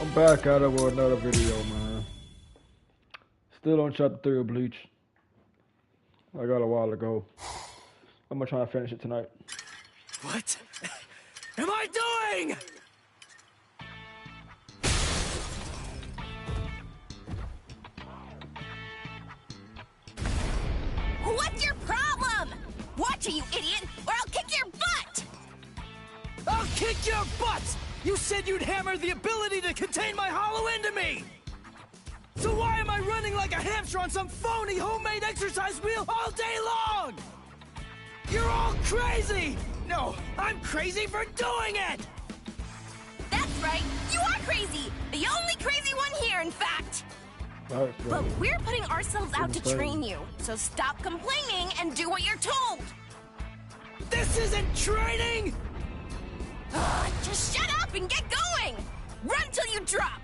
I'm back at it with another video, man. Still on chapter 3 of Bleach. I got a while to go. I'm gonna try and finish it tonight. What am I doing? What's your problem? Watch it, you idiot, or I'll kick your butt! I'll kick your butts! You said you'd hammer the ability to contain my hollow into me! So why am I running like a hamster on some phony homemade exercise wheel all day long? You're all crazy! No, I'm crazy for doing it! That's right, you are crazy! The only crazy one here, in fact! But we're putting ourselves out to train you, so stop complaining and do what you're told! This isn't training! Just shut up and get going! Run till you drop!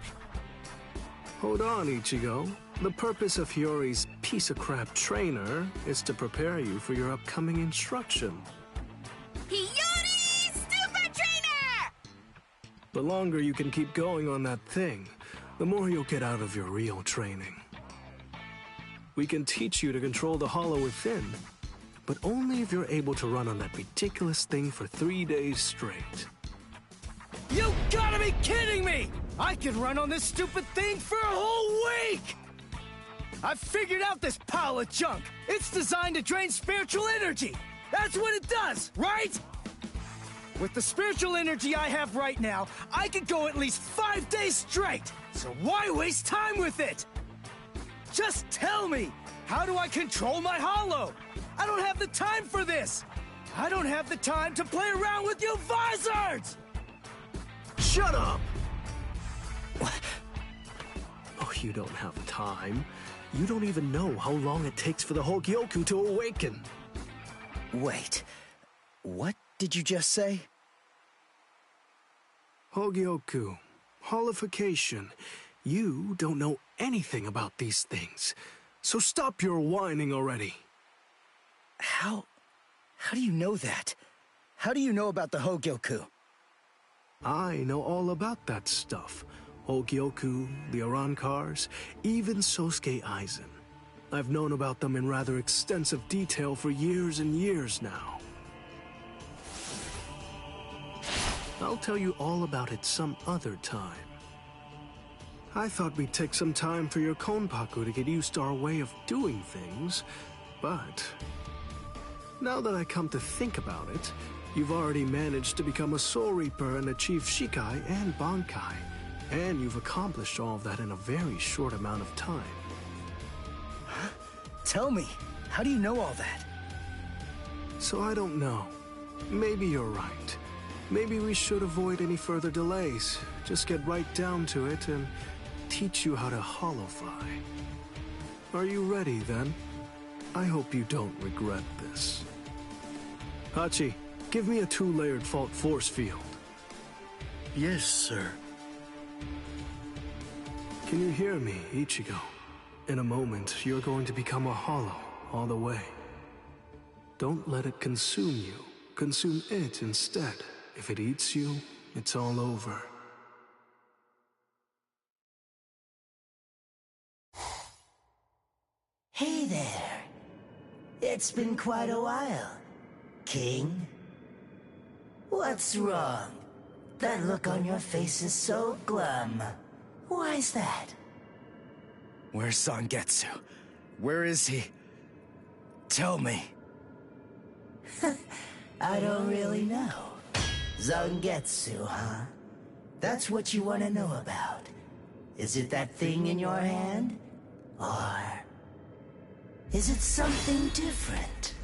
Hold on, Ichigo. The purpose of Hiyori's piece of crap trainer is to prepare you for your upcoming instruction. Hiyori, stupid trainer! The longer you can keep going on that thing, the more you'll get out of your real training. We can teach you to control the hollow within, but only if you're able to run on that ridiculous thing for 3 days straight. You gotta be kidding me! I could run on this stupid thing for a whole week! I've figured out this pile of junk. It's designed to drain spiritual energy. That's what it does, right? With the spiritual energy I have right now, I could go at least 5 days straight. So why waste time with it? Just tell me, how do I control my hollow? I don't have the time for this. I don't have the time to play around with you Visoreds! Shut up! Oh, you don't have time. You don't even know how long it takes for the Hogyoku to awaken. Wait, what did you just say? Hogyoku, holification. You don't know anything about these things, so stop your whining already. How do you know that? How do you know about the Hogyoku? I know all about that stuff. Hogyoku, the Arankars, even Sosuke Aizen. I've known about them in rather extensive detail for years and years now. I'll tell you all about it some other time. I thought we'd take some time for your Konpaku to get used to our way of doing things, but now that I come to think about it, you've already managed to become a Soul Reaper and achieve Shikai and Bankai, and you've accomplished all of that in a very short amount of time. Tell me, how do you know all that? So I don't know. Maybe you're right. Maybe we should avoid any further delays. Just get right down to it and teach you how to holofy. Are you ready then? I hope you don't regret this. Hachi, give me a 2-layered fault force field. Yes, sir. Can you hear me, Ichigo? In a moment, you're going to become a hollow all the way. Don't let it consume you. Consume it instead. If it eats you, it's all over. Hey there. It's been quite a while, King. What's wrong? That look on your face is so glum. Why's that? Where's Zangetsu? Where is he? Tell me. I don't really know. Zangetsu, huh? That's what you want to know about. Is it that thing in your hand? Or is it something different?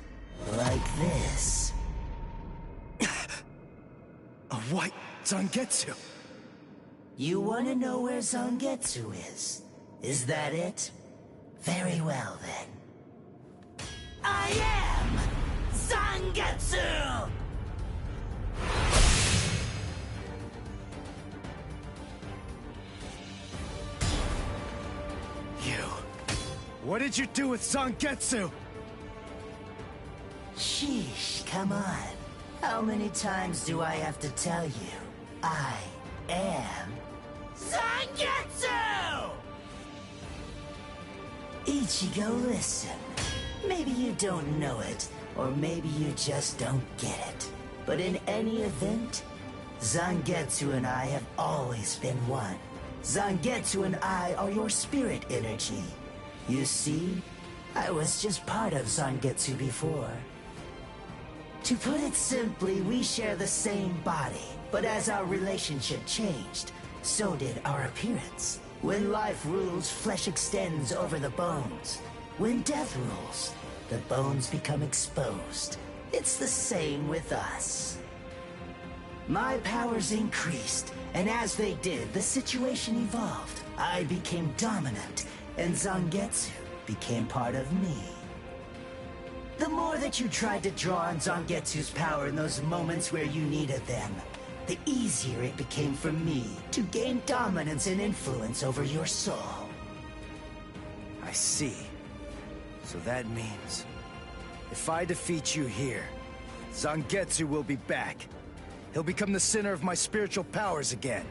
Like this? A white Zangetsu. You want to know where Zangetsu is? Is that it? Very well, then. I am Zangetsu! You. What did you do with Zangetsu? Sheesh, come on. How many times do I have to tell you? I am Zangetsu! Ichigo, listen. Maybe you don't know it, or maybe you just don't get it. But in any event, Zangetsu and I have always been one. Zangetsu and I are your spirit energy. You see, I was just part of Zangetsu before. To put it simply, we share the same body, but as our relationship changed, so did our appearance. When life rules, flesh extends over the bones. When death rules, the bones become exposed. It's the same with us. My powers increased, and as they did, the situation evolved. I became dominant, and Zangetsu became part of me. The more that you tried to draw on Zangetsu's power in those moments where you needed them, the easier it became for me to gain dominance and influence over your soul. I see. So that means, if I defeat you here, Zangetsu will be back. He'll become the center of my spiritual powers again.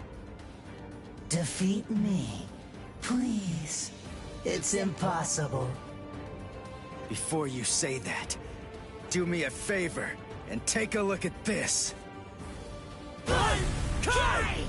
Defeat me, please. It's impossible. Before you say that, do me a favor and take a look at this. Kai!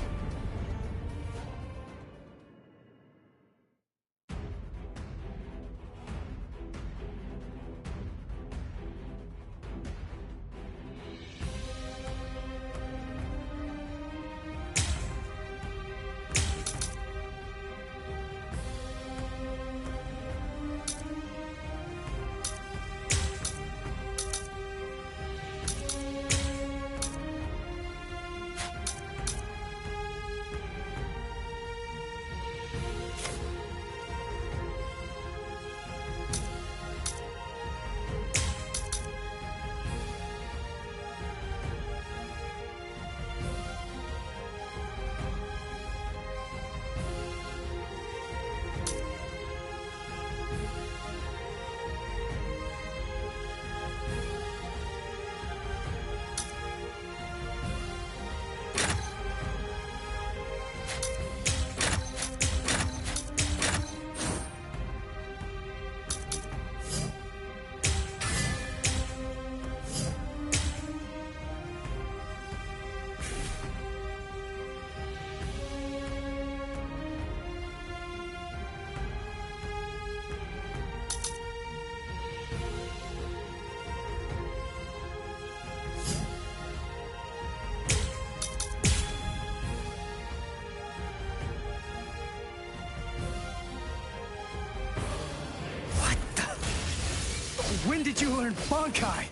When did you learn Bankai?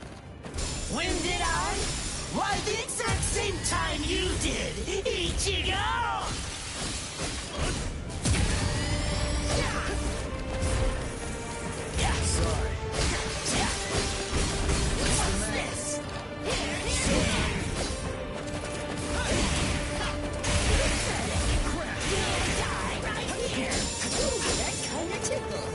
When did I? Why, the exact same time you did, Ichigo! Sorry. What's this? You'll die right here! That kinda tickled.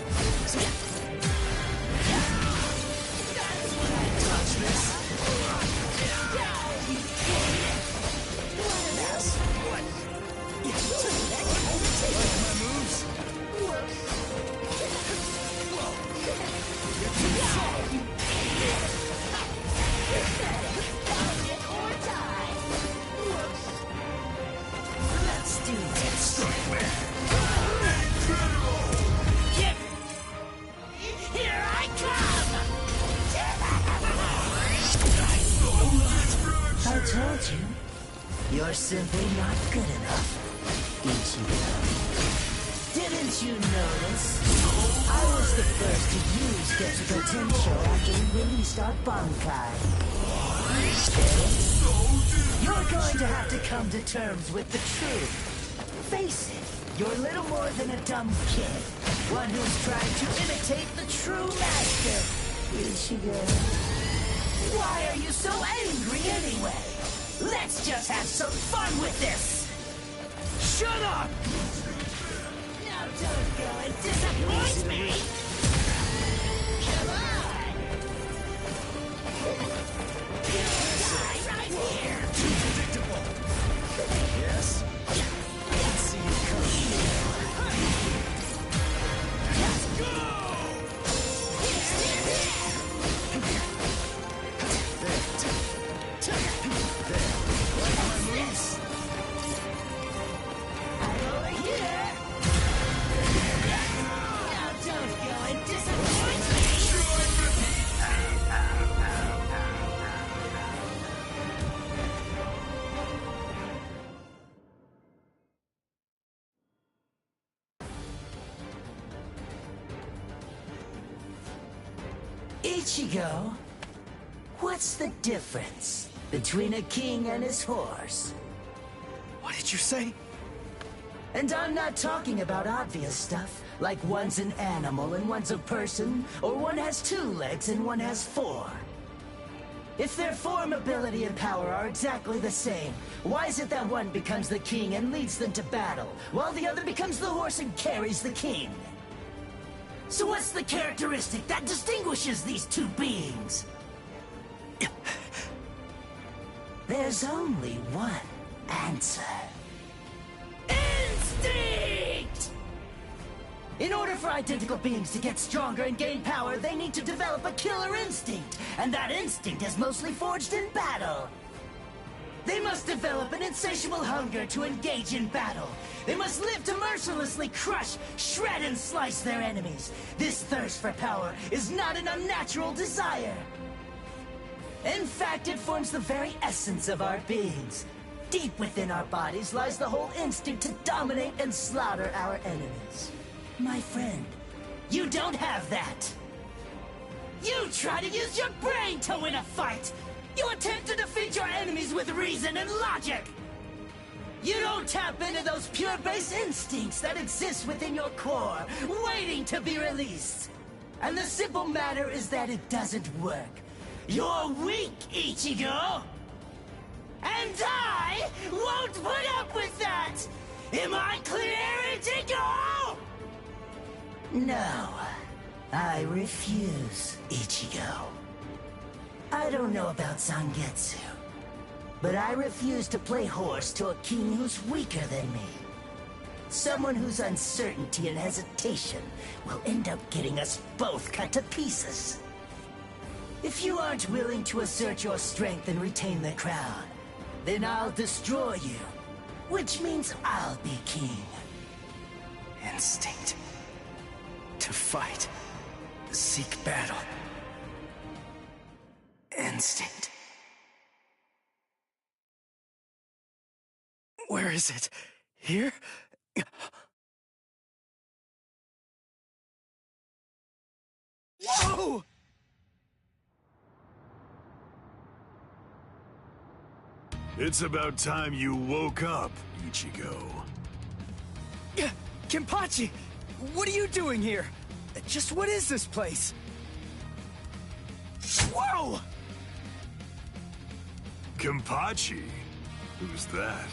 I told you, you're simply not good enough, Ichigo. Didn't you notice? I was the first to use Get's potential after we released our Bankai. You're going to have to come to terms with the truth. Face it, you're little more than a dumb kid. One who's trying to imitate the true master. Ichigo. Why are you so angry anyway? Let's just have some fun with this! Shut up! Now don't go and disappoint me! Come on! You'll die right here! Too predictable! Yes? Let's see you come. Let's go! Ichigo, what's the difference between a king and his horse? What did you say? And I'm not talking about obvious stuff, like one's an animal and one's a person, or one has 2 legs and one has 4. If their form, ability, and power are exactly the same, why is it that one becomes the king and leads them to battle, while the other becomes the horse and carries the king? So what's the characteristic that distinguishes these 2 beings? There's only one answer. Instinct! In order for identical beings to get stronger and gain power, they need to develop a killer instinct, and that instinct is mostly forged in battle. They must develop an insatiable hunger to engage in battle. They must live to mercilessly crush, shred, and slice their enemies. This thirst for power is not an unnatural desire. In fact, it forms the very essence of our beings. Deep within our bodies lies the whole instinct to dominate and slaughter our enemies. My friend, you don't have that. You try to use your brain to win a fight. You attempt to defeat your enemies with reason and logic. You don't tap into those pure base instincts that exist within your core, waiting to be released. And the simple matter is that it doesn't work. You're weak, Ichigo! And I won't put up with that! Am I clear, Ichigo? No, I refuse, Ichigo. I don't know about Zangetsu, but I refuse to play horse to a king who's weaker than me. Someone whose uncertainty and hesitation will end up getting us both cut to pieces. If you aren't willing to assert your strength and retain the crown, then I'll destroy you, which means I'll be king. Instinct. To fight. Seek battle. Instinct. Where is it? Here? Whoa! It's about time you woke up, Ichigo. Kenpachi! What are you doing here? Just what is this place? Whoa! Kenpachi? Who's that?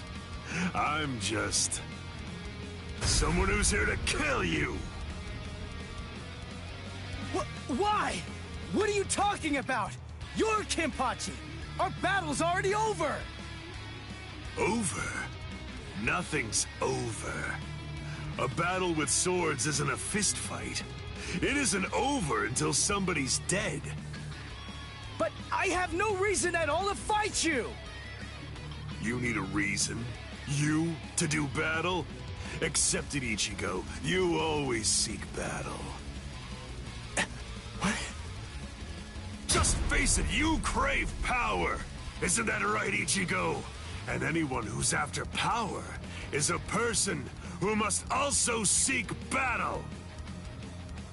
I'm just... someone who's here to kill you! Why? What are you talking about? You're Kenpachi! Our battle's already over! Over? Nothing's over. A battle with swords isn't a fist fight. It isn't over until somebody's dead. But I have no reason at all to fight you! You need a reason? You to do battle? Accept it, Ichigo. You always seek battle. What? Just face it, you crave power! Isn't that right, Ichigo? And anyone who's after power is a person who must also seek battle.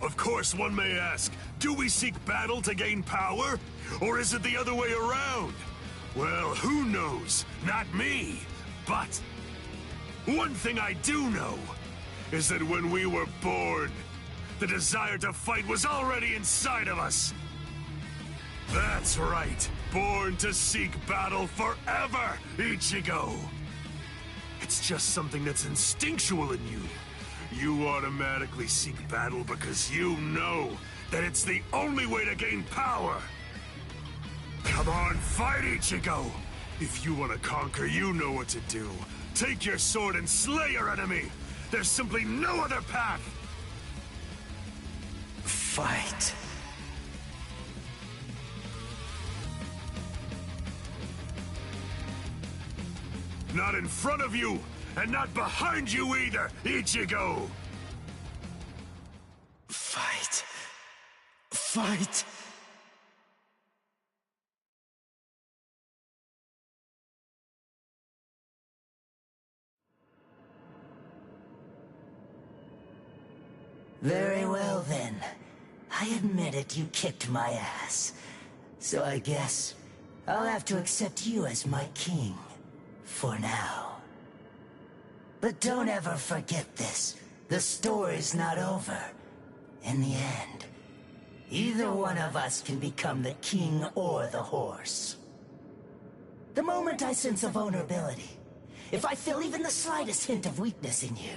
Of course, one may ask, do we seek battle to gain power? Or is it the other way around? Well, who knows? Not me. But one thing I do know is that when we were born, the desire to fight was already inside of us. That's right. Born to seek battle forever, Ichigo. It's just something that's instinctual in you. You automatically seek battle because you know that it's the only way to gain power. Come on, fight, Ichigo. If you want to conquer, you know what to do. Take your sword and slay your enemy. There's simply no other path. Fight. Not in front of you, and not behind you either, Ichigo! Fight. Fight. Very well then. I admit it, you kicked my ass. So I guess I'll have to accept you as my king. For now. But don't ever forget this. The story's not over. In the end, either one of us can become the king or the horse. The moment I sense a vulnerability, if I feel even the slightest hint of weakness in you,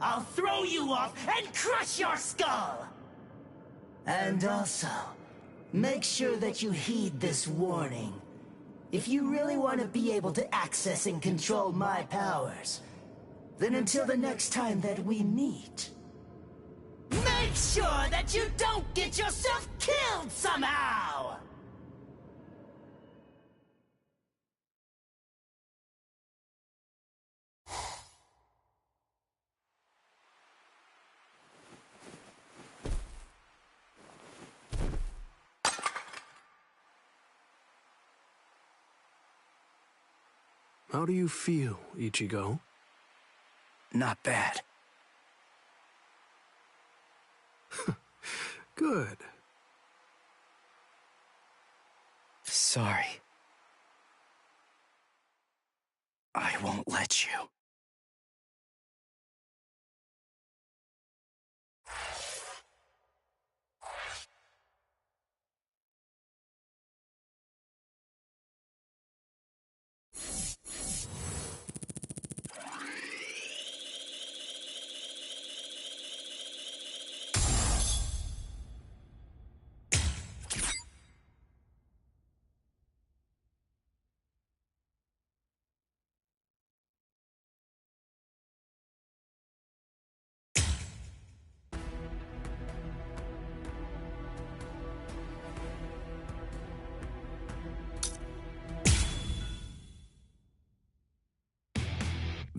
I'll throw you off and crush your skull! And also, make sure that you heed this warning. If you really want to be able to access and control my powers, then until the next time that we meet, make sure that you don't get yourself killed somehow! How do you feel, Ichigo? Not bad. Good. Sorry. I won't let you.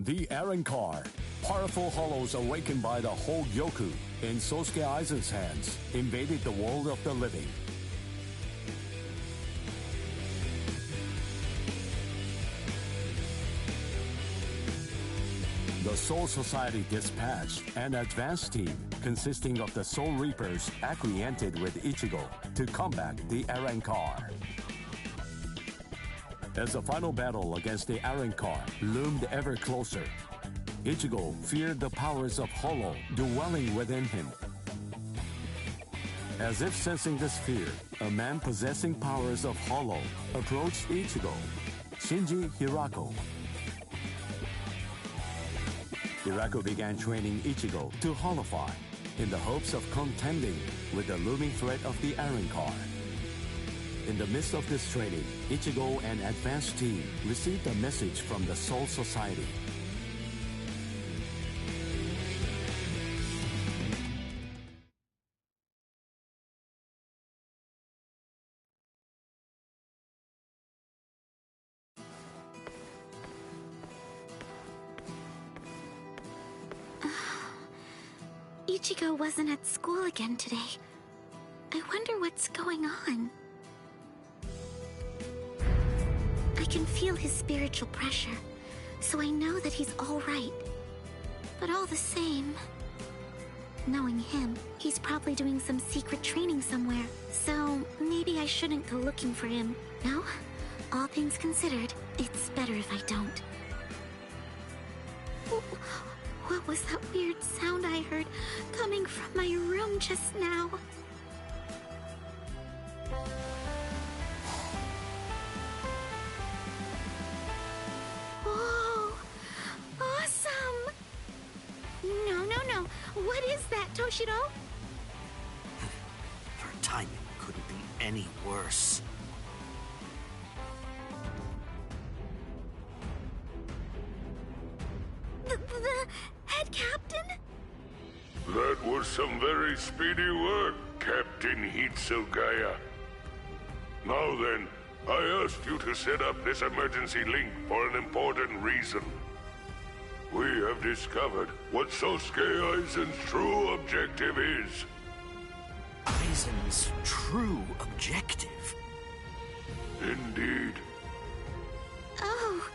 The Aaron Car. Powerful hollows awakened by the Hogyoku in Sosuke Aizen's hands invaded the world of the living. The Soul Society dispatched an advance team consisting of the Soul Reapers acquainted with Ichigo to combat the Aaron Car. As the final battle against the Aaron Car loomed ever closer, Ichigo feared the powers of Hollow dwelling within him. As if sensing this fear, a man possessing powers of Hollow approached Ichigo, Shinji Hirako. Hirako began training Ichigo to Hollowfy in the hopes of contending with the looming threat of the Aaron Car. In the midst of this training, Ichigo and advanced team received a message from the Soul Society. Ichigo wasn't at school again today. I wonder what's going on. I can feel his spiritual pressure, so I know that he's all right. But all the same, knowing him, he's probably doing some secret training somewhere. So maybe I shouldn't go looking for him. No? All things considered, it's better if I don't. What was that weird sound I heard coming from my room just now? Whoa! Awesome! No. What is that, Toshiro? Your timing couldn't be any worse. The head captain? That was some very speedy work, Captain Hitsugaya. Now then, I asked you to set up this emergency link for an important reason. We have discovered what Sosuke Aizen's true objective is. Aizen's true objective? Indeed. Oh,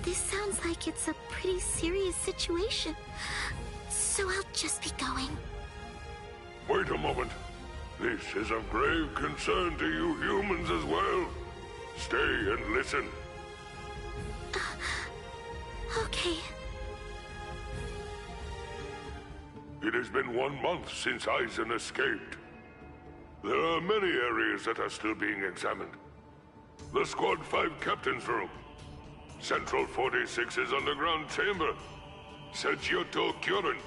this sounds like it's a pretty serious situation. So I'll just be going. Wait a moment. This is of grave concern to you humans as well. Stay and listen. Okay. It has been 1 month since Aizen escaped. There are many areas that are still being examined. The Squad 5 Captain's Room, Central 46's underground chamber, Sechioto Kyurin,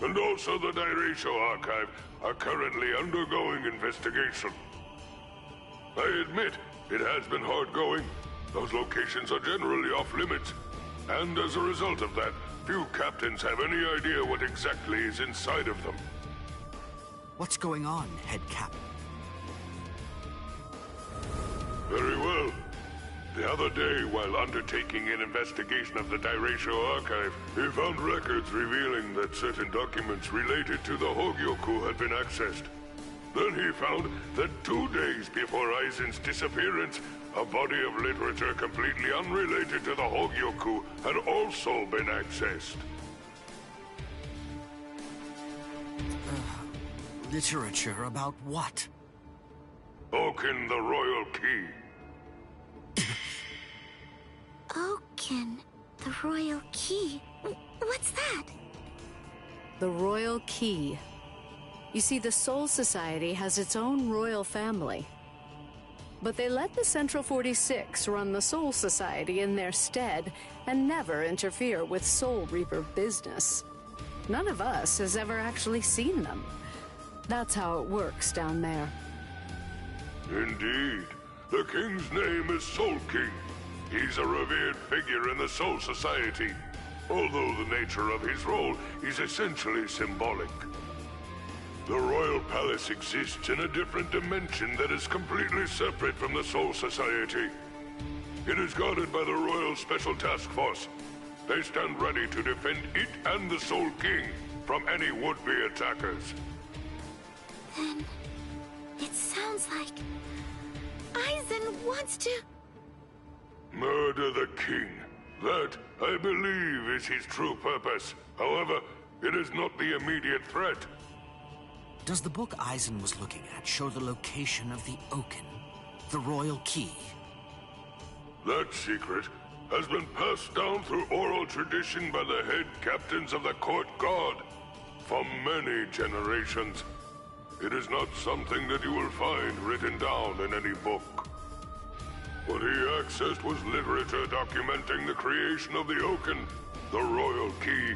and also the Daireisho Archive are currently undergoing investigation. I admit, it has been hard going. Those locations are generally off limits, and as a result of that, few captains have any idea what exactly is inside of them. What's going on, Head Cap? Very well. The other day, while undertaking an investigation of the Daireisho Archive, he found records revealing that certain documents related to the Hogyoku had been accessed. Then he found that 2 days before Aizen's disappearance, a body of literature completely unrelated to the Hogyoku had also been accessed. Literature about what? Oaken the Royal Key. Oaken, the Royal Key. What's that? The Royal Key. You see, the Soul Society has its own royal family. But they let the Central 46 run the Soul Society in their stead and never interfere with Soul Reaper business. None of us has ever actually seen them. That's how it works down there. Indeed. The king's name is Soul King. He's a revered figure in the Soul Society, although the nature of his role is essentially symbolic. The Royal Palace exists in a different dimension that is completely separate from the Soul Society. It is guarded by the Royal Special Task Force. They stand ready to defend it and the Soul King from any would-be attackers. Then, it sounds like Aizen wants to... Murder the king. That, I believe, is his true purpose. However, it is not the immediate threat. Does the book Aizen was looking at show the location of the Oaken, the Royal Key? That secret has been passed down through oral tradition by the head captains of the Court Guard for many generations. It is not something that you will find written down in any book. What he accessed was literature documenting the creation of the Oaken, the Royal Key.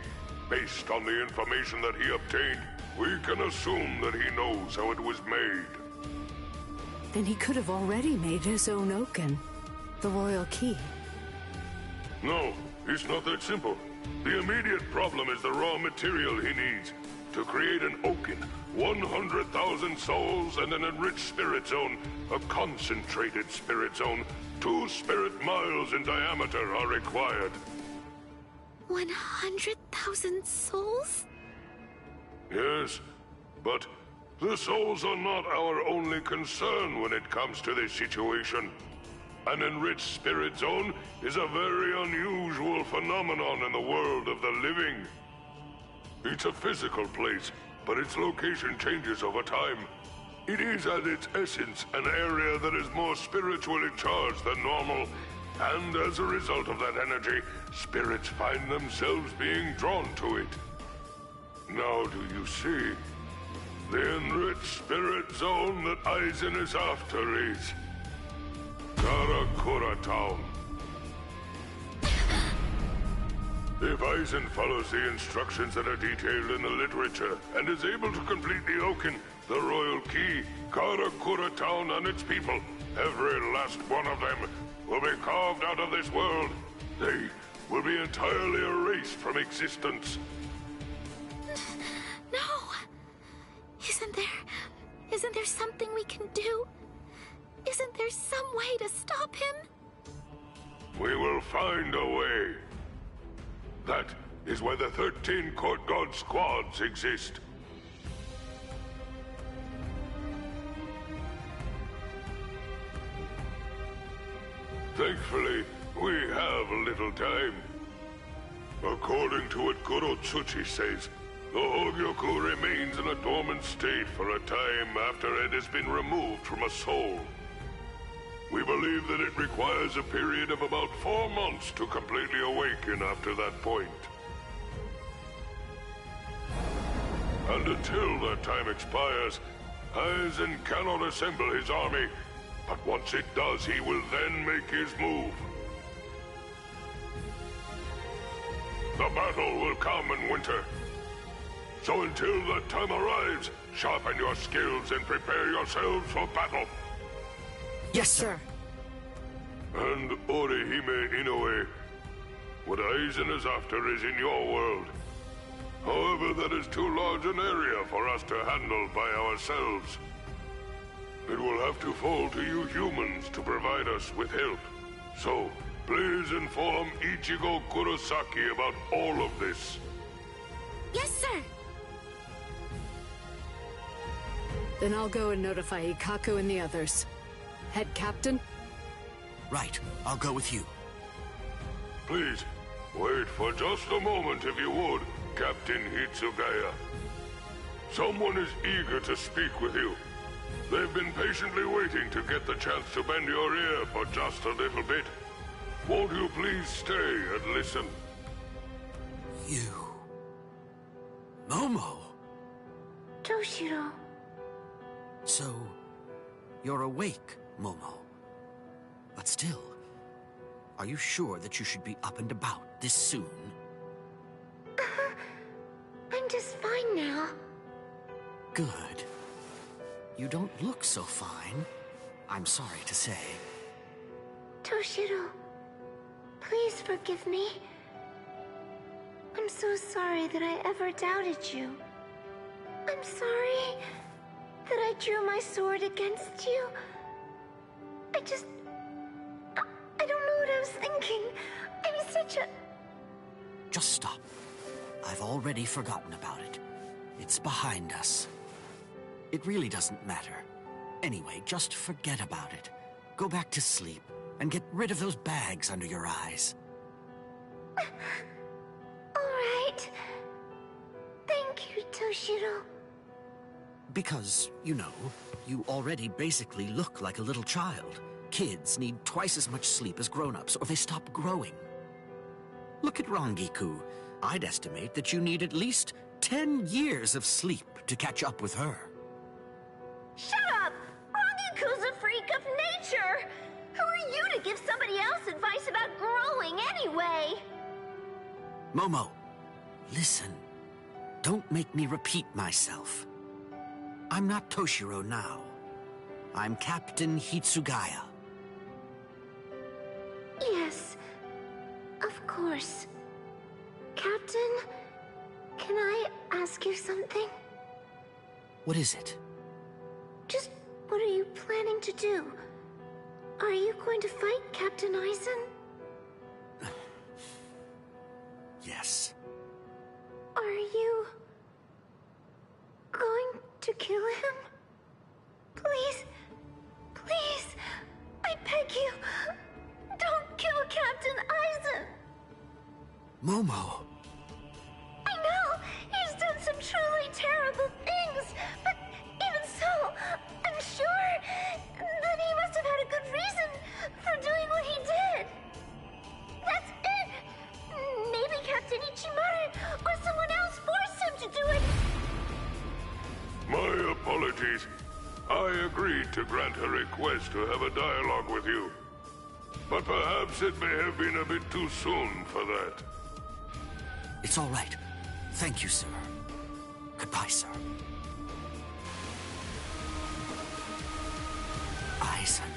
Based on the information that he obtained, we can assume that he knows how it was made. Then he could have already made his own Oaken, the Royal Key. No, it's not that simple. The immediate problem is the raw material he needs. To create an Oaken, 100,000 souls and an enriched spirit zone, a concentrated spirit zone, 2 spirit miles in diameter are required. 100,000 souls? Yes, but the souls are not our only concern when it comes to this situation. An enriched spirit zone is a very unusual phenomenon in the world of the living. It's a physical place, but its location changes over time. It is at its essence an area that is more spiritually charged than normal, and as a result of that energy, spirits find themselves being drawn to it. Now do you see? The enriched spirit zone that Aizen is after is Karakura Town. If Aizen follows the instructions that are detailed in the literature and is able to complete the Oaken, the Royal Key, Karakura Town and its people, every last one of them, will be carved out of this world. They will be entirely erased from existence. No! Isn't there something we can do? Isn't there some way to stop him? We will find a way. That is why the 13 Court Guard squads exist. Thankfully, we have a little time. According to what Goro Tsuchi says, The Hogyoku remains in a dormant state for a time after it has been removed from a soul. We believe that it requires a period of about 4 months to completely awaken after that point. And until that time expires, Aizen cannot assemble his army, but once it does, he will then make his move. The battle will come in winter. So until that time arrives, sharpen your skills and prepare yourselves for battle. Yes, sir. And Orihime Inoue, what Aizen is after is in your world. However, that is too large an area for us to handle by ourselves. It will have to fall to you humans to provide us with help. So, please inform Ichigo Kurosaki about all of this. Yes, sir. Then I'll go and notify Ikaku and the others. Head captain? Right, I'll go with you. Please, wait for just a moment if you would, Captain Hitsugaya. Someone is eager to speak with you. They've been patiently waiting to get the chance to bend your ear for just a little bit. Won't you please stay and listen? You... Momo! Toshiro. So, you're awake, Momo. But still, are you sure that you should be up and about this soon? I'm just fine now. Good. You don't look so fine, I'm sorry to say. Toshiro, please forgive me. I'm so sorry that I ever doubted you. I'm sorry that I drew my sword against you. I don't know what I was thinking. I'm such a... Just stop. I've already forgotten about it. It's behind us. It really doesn't matter. Anyway, just forget about it. Go back to sleep, and get rid of those bags under your eyes. All right. Thank you, Toshiro. Because, you know, you already basically look like a little child. Kids need twice as much sleep as grown-ups, or they stop growing. Look at Rangiku. I'd estimate that you need at least 10 years of sleep to catch up with her. Shut up! Rangiku's a freak of nature! Who are you to give somebody else advice about growing anyway? Momo, listen. Don't make me repeat myself. I'm not Toshiro now. I'm Captain Hitsugaya. Yes, of course. Captain, can I ask you something? What is it? Just what are you planning to do? Are you going to fight Captain Aizen? Yes. Are you going to kill him? Please, please, I beg you, don't kill Captain Aizen! Momo! I know, he's done some truly terrible things, but even so, I'm sure that he must have had a good reason for doing what he did. That's it! Maybe Captain Ichimara or someone else forced him to do it! My apologies. I agreed to grant her request to have a dialogue with you. But perhaps it may have been a bit too soon for that. It's all right. Thank you, sir. Goodbye, sir. Aizen.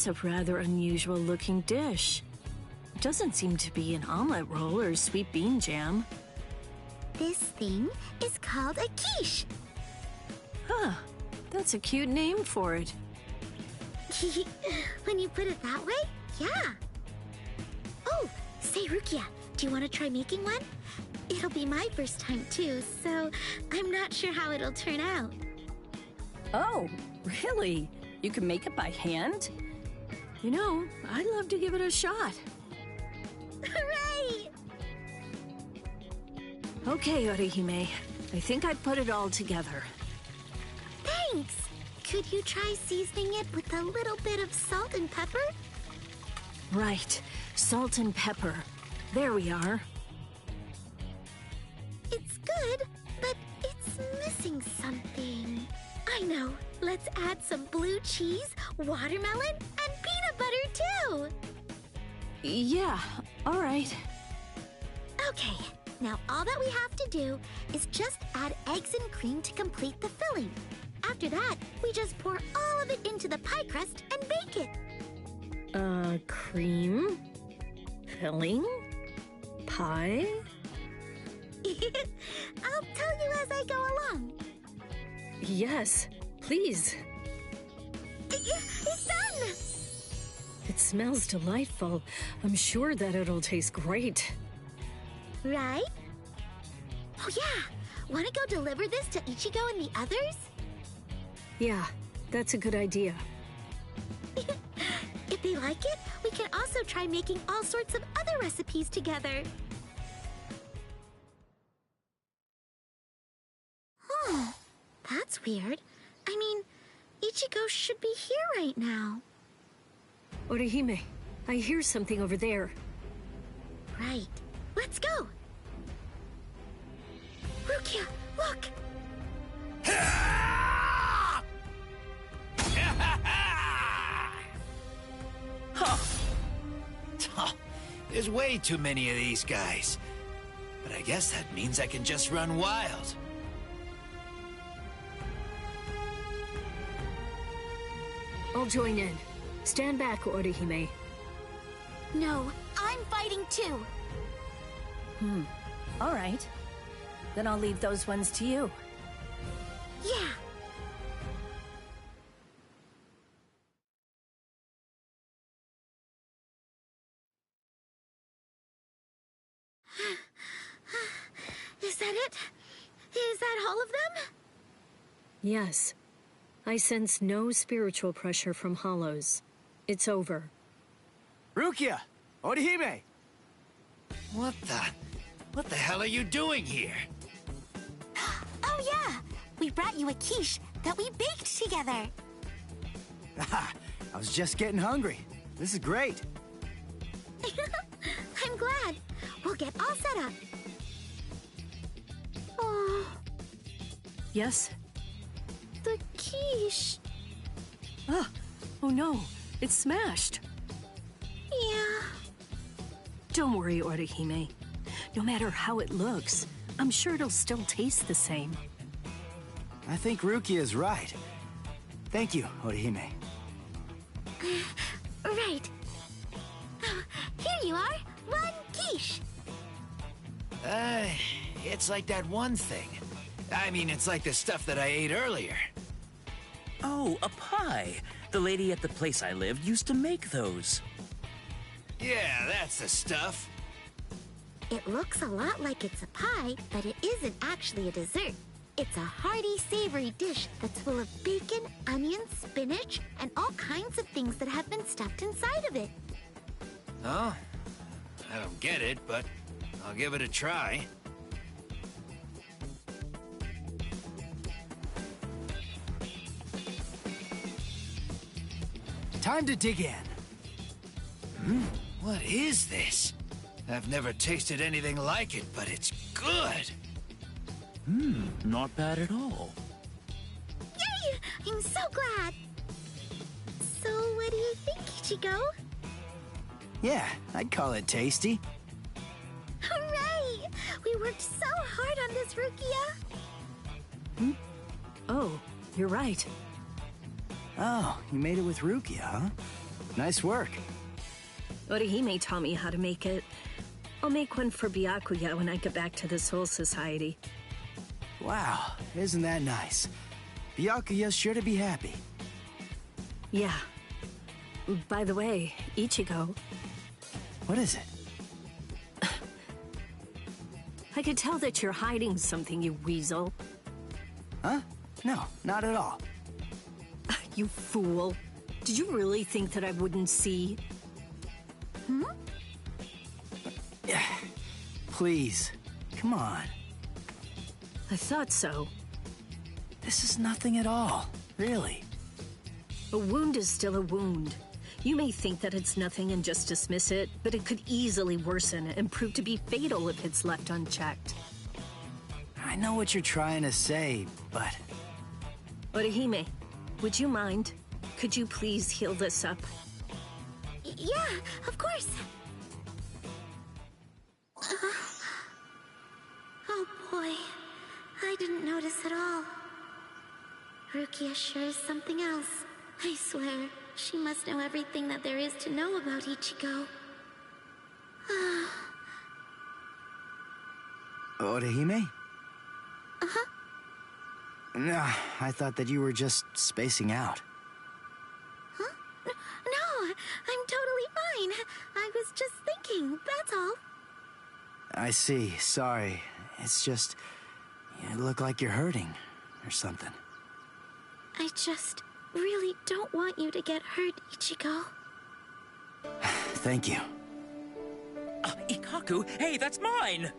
That's a rather unusual looking dish. Doesn't seem to be an omelet roll or sweet bean jam. This thing is called a quiche. Huh, that's a cute name for it. When you put it that way, yeah. Oh, say Rukia, do you want to try making one? It'll be my first time too, so I'm not sure how it'll turn out. Oh, really? You can make it by hand? You know, I'd love to give it a shot. Hooray! Okay, Orihime. I think I put it all together. Thanks! Could you try seasoning it with a little bit of salt and pepper? Right. Salt and pepper. There we are. It's good, but it's missing something. I know. Let's add some blue cheese, watermelon, and peanut butter too. Yeah, all right. Okay, now all that we have to do is just add eggs and cream to complete the filling. After that, we just pour all of it into the pie crust and bake it. Cream? Filling? Pie? I'll tell you as I go along. Yes, please. It's done! It smells delightful. I'm sure that it'll taste great. Right? Oh yeah, want to go deliver this to Ichigo and the others? Yeah, that's a good idea. If they like it, we can also try making all sorts of other recipes together. That's weird. I mean, Ichigo should be here right now. Orihime, I hear something over there. Right. Let's go! Rukia, look! There's way too many of these guys. But I guess that means I can just run wild. I'll join in. Stand back, Orihime. No, I'm fighting too. All right. Then I'll leave those ones to you. Yeah. Is that it? Is that all of them? Yes. I sense no spiritual pressure from Hollows. It's over. Rukia! Orihime! What the hell are you doing here? Oh yeah! We brought you a quiche that we baked together. I was just getting hungry. This is great. I'm glad. We'll get all set up. Oh, Yes? the quiche. Oh no, it's smashed. Yeah. Don't worry, Orihime. No matter how it looks, I'm sure it'll still taste the same. I think Rukia is right. Thank you, Orihime. Right. Here you are. One quiche. It's like that one thing. I mean, it's like the stuff that I ate earlier. Oh, a pie. The lady at the place I lived used to make those. Yeah, that's the stuff. It looks a lot like it's a pie, but it isn't actually a dessert. It's a hearty, savory dish that's full of bacon, onions, spinach, and all kinds of things that have been stuffed inside of it. Oh, I don't get it, but I'll give it a try. Time to dig in. What is this? I've never tasted anything like it, but it's good. Not bad at all. Yay! I'm so glad. So what do you think, Ichigo? Yeah, I'd call it tasty. Hooray! We worked so hard on this, Rukia. Oh, you're right. Oh, you made it with Rukia, huh? Nice work. Orihime taught me how to make it. I'll make one for Byakuya when I get back to the Soul Society. Wow, isn't that nice? Byakuya's sure to be happy. Yeah. By the way, Ichigo. What is it? I could tell that you're hiding something, you weasel. Huh? No, not at all. You fool. Did you really think that I wouldn't see? Hmm? Please, come on. I thought so. This is nothing at all, really. A wound is still a wound. You may think that it's nothing and just dismiss it, but it could easily worsen and prove to be fatal if it's left unchecked. I know what you're trying to say, but... Orihime, would you mind? Could you please heal this up? Yeah, of course. Oh boy, I didn't notice at all. Rukia sure is something else. I swear, she must know everything that there is to know about Ichigo. Orihime? Uh-huh. No, I thought that you were just spacing out. Huh? No, I'm totally fine. I was just thinking, that's all. I see, sorry. It's just... you look like you're hurting, or something. I just really don't want you to get hurt, Ichigo. Thank you. Ikkaku, hey, that's mine!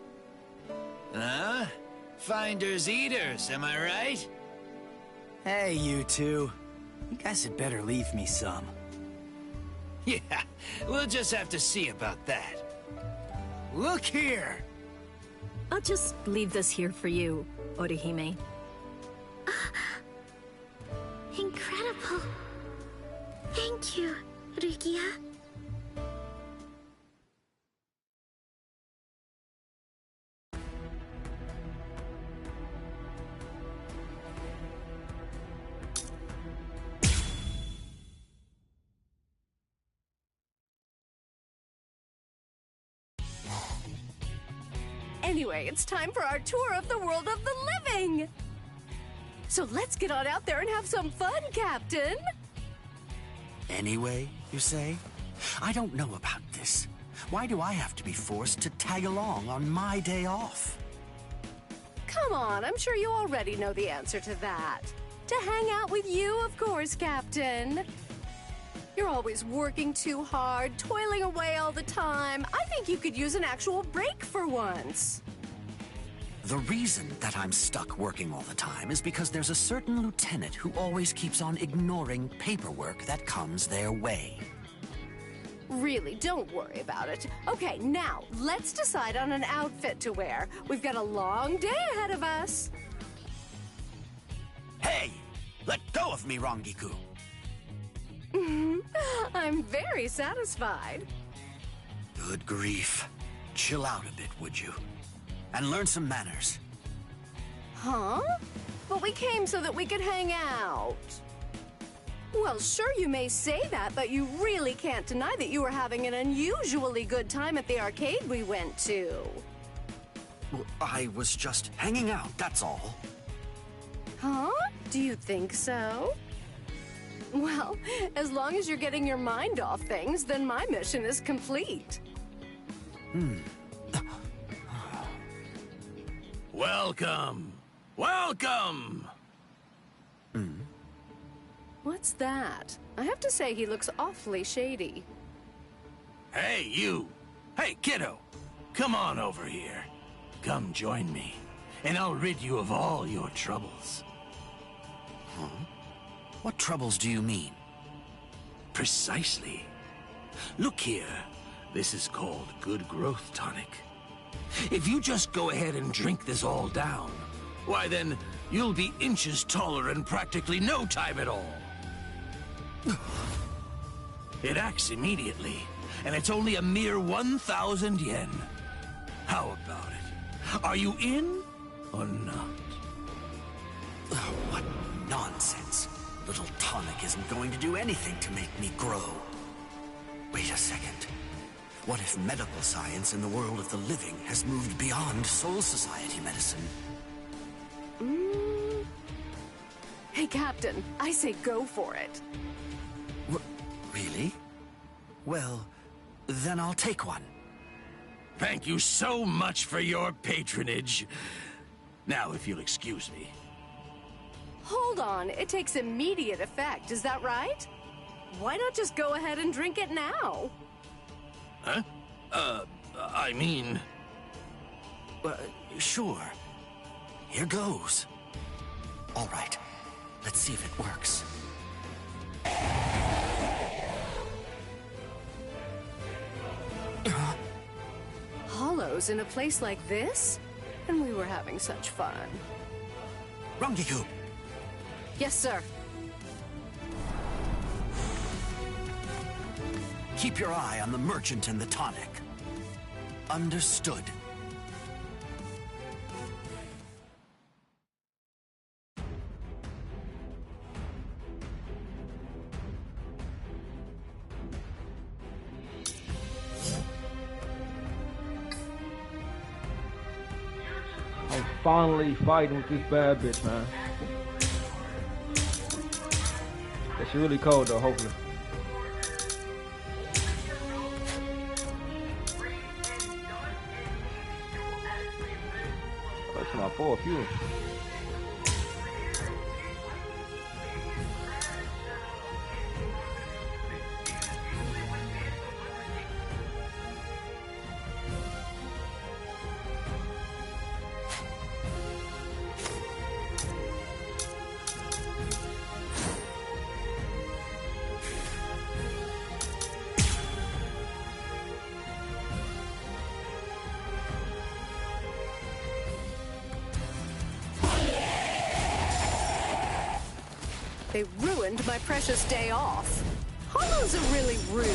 Huh? Finders eaters, am I right? Hey, you two. You guys had better leave me some. Yeah, we'll just have to see about that. Look here! I'll just leave this here for you, Orihime. Incredible. Thank you, Rukia. Anyway, it's time for our tour of the world of the living! So let's get on out there and have some fun, Captain! Anyway, you say? I don't know about this. Why do I have to be forced to tag along on my day off? Come on, I'm sure you already know the answer to that. To hang out with you, of course, Captain. You're always working too hard, toiling away all the time. I think you could use an actual break for once. The reason that I'm stuck working all the time is because there's a certain lieutenant who always keeps on ignoring paperwork that comes their way. Really, don't worry about it. Okay, now, let's decide on an outfit to wear. We've got a long day ahead of us. Hey! Let go of me, Rangiku! I'm very satisfied. Good grief. Chill out a bit, would you? And learn some manners. Huh? But we came so that we could hang out. Well, sure you may say that, but you really can't deny that you were having an unusually good time at the arcade we went to. Well, I was just hanging out, that's all. Huh? Do you think so? Well, as long as you're getting your mind off things, then my mission is complete. Welcome! Welcome! What's that? I have to say he looks awfully shady. Hey, you! Hey, kiddo! Come on over here. Come join me, and I'll rid you of all your troubles. Huh? What troubles do you mean? Precisely. Look here. This is called Good Growth Tonic. If you just go ahead and drink this all down, why then, you'll be inches taller in practically no time at all. It acts immediately, and it's only a mere 1,000 yen. How about it? Are you in or not? What nonsense. Little tonic isn't going to do anything to make me grow. Wait a second. What if medical science in the world of the living has moved beyond Soul Society medicine? Hey, Captain, I say go for it. Really? Well, then I'll take one. Thank you so much for your patronage. Now, if you'll excuse me. Hold on, it takes immediate effect, is that right? Why not just go ahead and drink it now? Huh? I mean... Sure. Here goes. All right, let's see if it works. Hollows in a place like this? And we were having such fun. Rangiku! Yes, sir. Keep your eye on the merchant and the tonic. Understood. I'm finally fighting with this bad bitch, man. It's really cold though, hopefully. That's my full fuel. They ruined my precious day off. Hollows are really rude.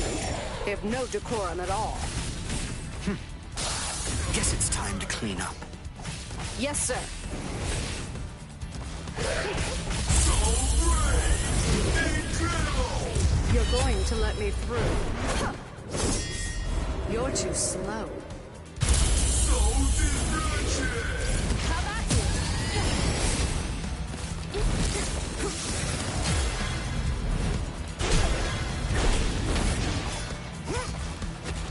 They have no decorum at all. Guess it's time to clean up. Yes, sir. You're going to let me through. You're too slow. How about you?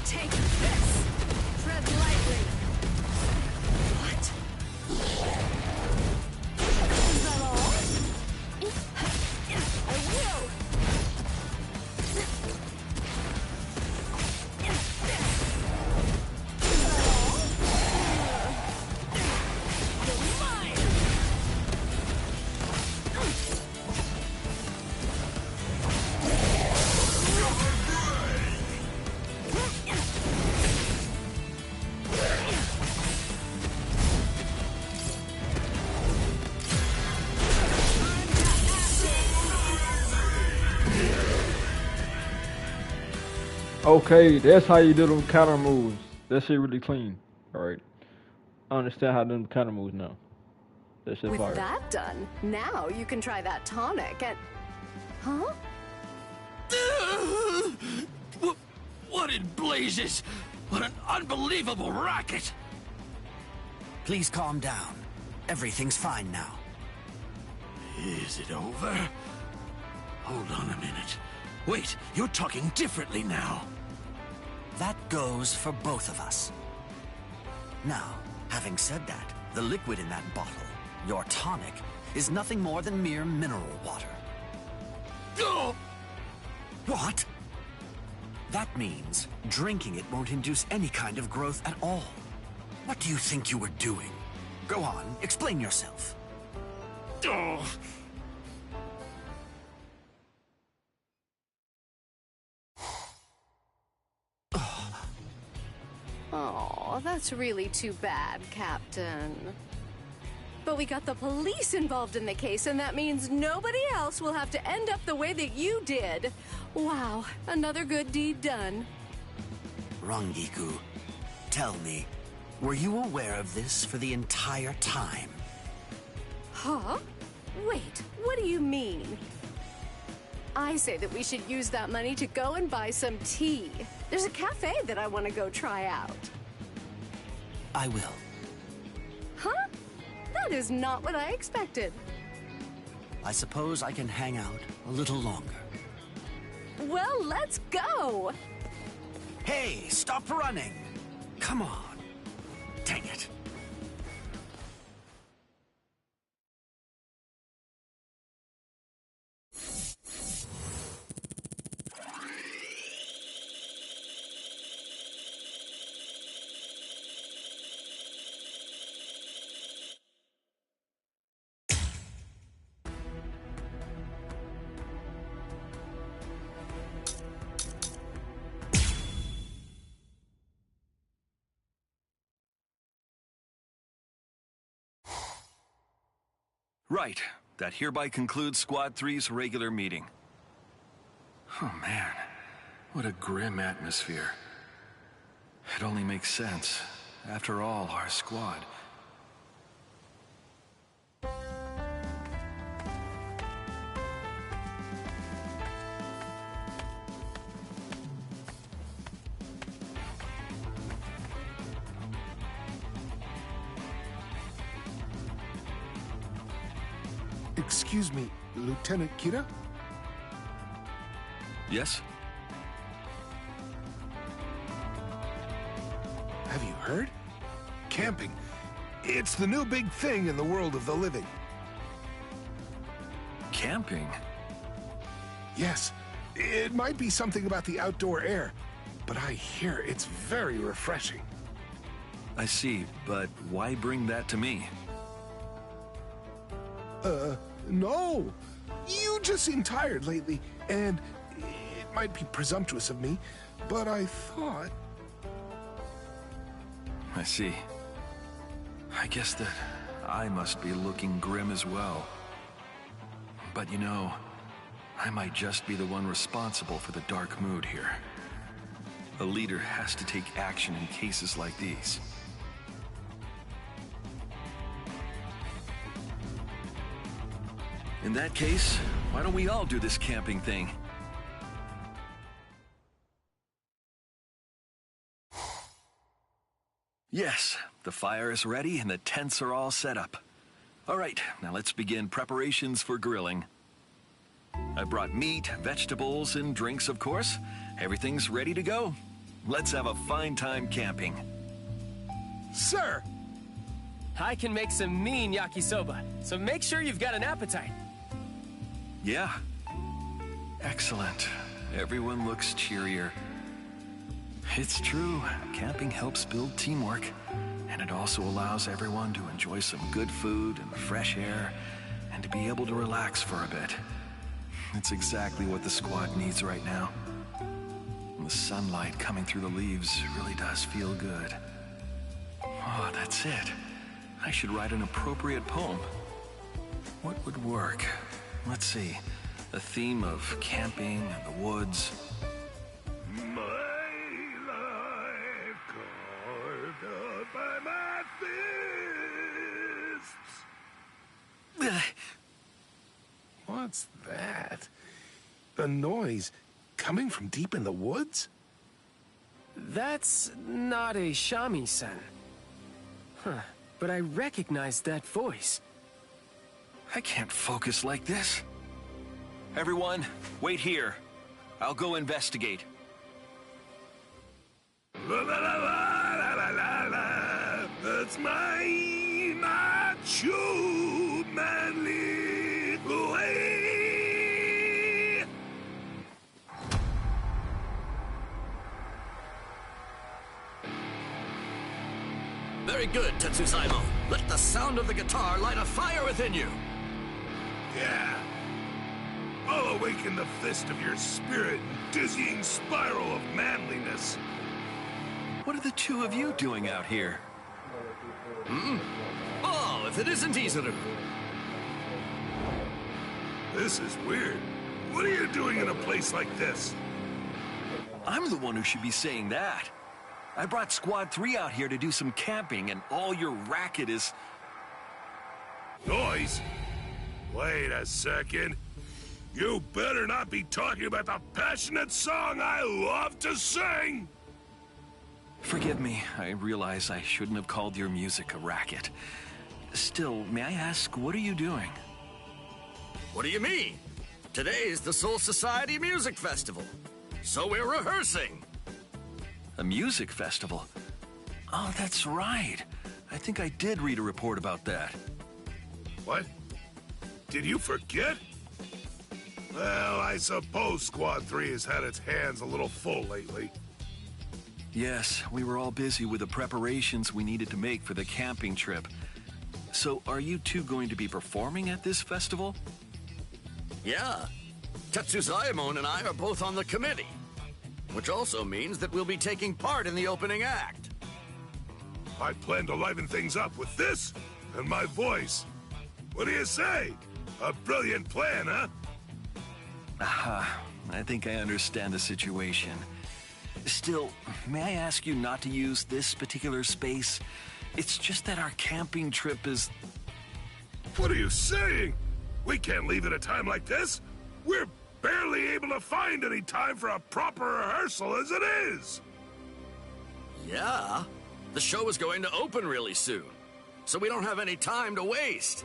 Take this. Tread lightly. What? Is that all? I will. Okay, that's how you do them counter moves. That shit really clean. Alright. I understand how to do them counter moves now. That shit With fire. that done, now you can try that tonic and... Huh? What in blazes? What an unbelievable racket! Please calm down. Everything's fine now. Is it over? Hold on a minute. Wait, you're talking differently now. That goes for both of us. Now, having said that, the liquid in that bottle, your tonic, is nothing more than mere mineral water. Oh! What? That means drinking it won't induce any kind of growth at all. What do you think you were doing? Go on, explain yourself. Oh! Oh, that's really too bad, Captain. But we got the police involved in the case, and that means nobody else will have to end up the way that you did. Wow, another good deed done. Rangiku, tell me, were you aware of this for the entire time? Huh? Wait, what do you mean? I say that we should use that money to go and buy some tea. There's a cafe that I want to go try out. I will. Huh? That is not what I expected. I suppose I can hang out a little longer. Well, let's go! Hey, stop running! Come on. Dang it. Right. That hereby concludes Squad 3's regular meeting. Oh man, what a grim atmosphere. It only makes sense. After all, our squad. Excuse me, Lieutenant Kira? Yes? Have you heard? Camping. It's the new big thing in the world of the living. Camping? Yes. It might be something about the outdoor air, but I hear it's very refreshing. I see, but why bring that to me? No. You just seem tired lately, and it might be presumptuous of me, but I thought... I see. I guess that I must be looking grim as well. But you know, I might just be the one responsible for the dark mood here. A leader has to take action in cases like these. In that case, why don't we all do this camping thing? Yes, the fire is ready and the tents are all set up. All right, now let's begin preparations for grilling. I brought meat, vegetables, and drinks, of course. Everything's ready to go. Let's have a fine time camping. Sir! I can make some mean yakisoba, so make sure you've got an appetite. Yeah. Excellent. Everyone looks cheerier. It's true, camping helps build teamwork, and it also allows everyone to enjoy some good food and fresh air, and to be able to relax for a bit. It's exactly what the squad needs right now. And the sunlight coming through the leaves really does feel good. Oh, that's it. I should write an appropriate poem. What would work? Let's see. A theme of camping and the woods. My life carved out by my fists. What's that? A noise coming from deep in the woods? That's not a shamisen. Huh, but I recognize that voice. I can't focus like this. Everyone, wait here. I'll go investigate. La la la la la la la. That's my true manly way. Very good, Tetsusaimo. Let the sound of the guitar light a fire within you. Yeah. I'll awaken the fist of your spirit and dizzying spiral of manliness. What are the two of you doing out here? Oh, if it isn't Visored. This is weird. What are you doing in a place like this? I'm the one who should be saying that. I brought Squad 3 out here to do some camping, and all your racket is... Noise? Wait a second. You better not be talking about the passionate song I love to sing! Forgive me. I realize I shouldn't have called your music a racket. Still, may I ask, what are you doing? What do you mean? Today is the Soul Society Music Festival, so we're rehearsing. A music festival? Oh, that's right. I think I did read a report about that. What? Did you forget? Well, I suppose Squad 3 has had its hands a little full lately. Yes, we were all busy with the preparations we needed to make for the camping trip. So, are you two going to be performing at this festival? Yeah. Tetsuzaemon and I are both on the committee, which also means that we'll be taking part in the opening act. I plan to liven things up with this and my voice. What do you say? A brilliant plan, huh? Aha, I think I understand the situation. Still, may I ask you not to use this particular space? It's just that our camping trip is... What are you saying? We can't leave at a time like this. We're barely able to find any time for a proper rehearsal as it is. Yeah, the show is going to open really soon, so we don't have any time to waste.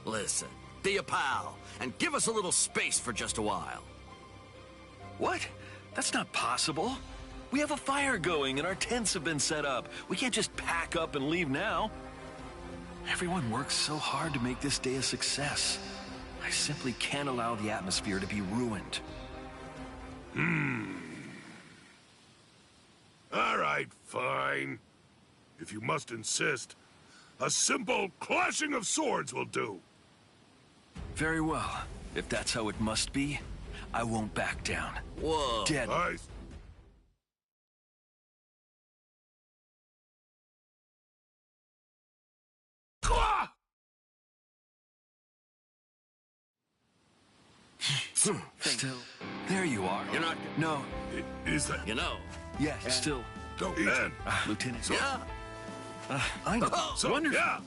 Listen, be a pal, and give us a little space for just a while. What? That's not possible. We have a fire going and our tents have been set up. We can't just pack up and leave now. Everyone works so hard to make this day a success. I simply can't allow the atmosphere to be ruined. All right, fine. If you must insist, a simple clashing of swords will do. Very well. If that's how it must be, I won't back down. Whoa. Dead. Nice. Still, there you are. You're not... No. Is that... You know. Yes, still. Go, man. Lieutenant. Yeah. I know. So, Wonderful. yeah.